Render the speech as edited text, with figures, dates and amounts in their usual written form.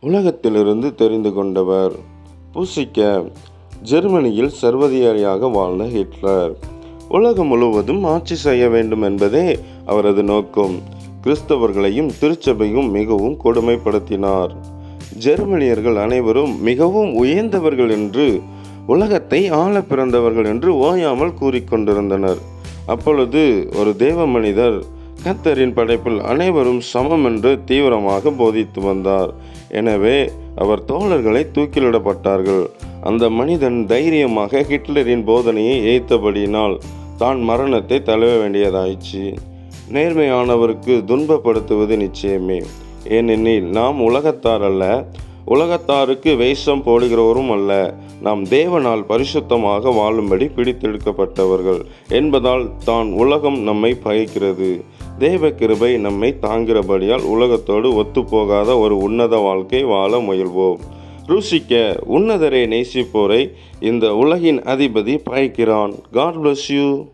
உலகத்திலிருந்து தெரிந்து கொண்டவர். புசிக்க. ஜெர்மனியில் சர்வாதிகாரியாக வாழ்ந்த ஹிட்லர் உலகம் முழுவதும் ஆட்சி செய்ய வேண்டும் என்பதே அவரது நோக்கம். கிறிஸ்தவர்களையும் திருச்சபையும் மிகவும் கொடுமைப்படுத்தினார். ஜெர்மனியர்கள் அனைவரும் மிகவும் உயர்ந்தவர்கள் என்று, உலகத்தை ஆள பிறந்தவர்கள் என்று ஓயாமல் கூறிக்கொண்டிருந்தனர். அப்பொழுது ஒரு தேவ மனிதர் கர்த்தரின் படைப்பில் அனைவரும் சமம் என்று தீவிரமாக போதித்து வந்தார். எனவே அவர் தோழர்களை தூக்கிலிடப்பட்டார்கள். அந்த மனிதன் தைரியமாக ஹிட்லரின் போதனையை ஏற்றபடியினால் தான் மரணத்தை தழுவ வேண்டியதாயிற்று. நேர்மையானவருக்கு துன்பப்படுத்துவது நிச்சயமே. ஏனெனில் நாம் உலகத்தார் அல்ல, உலகத்தாருக்கு வேஷம் போடுகிறவரும் அல்ல. நாம் தேவனால் பரிசுத்தமாக வாழும்படி பிடித்தெடுக்கப்பட்டவர்கள் என்பதால் தான் உலகம் நம்மை பகைக்கிறது. தேவ கிருபை நம்மை தாங்கிறபடியால் உலகத்தோடு ஒத்துப்போகாத ஒரு உன்னத வாழ்க்கை வாழ முயல்வோம். ருசிக்க. உன்னதரை நேசிப்போரை இந்த உலகின் அதிபதி பகைக்கிறான். God bless you.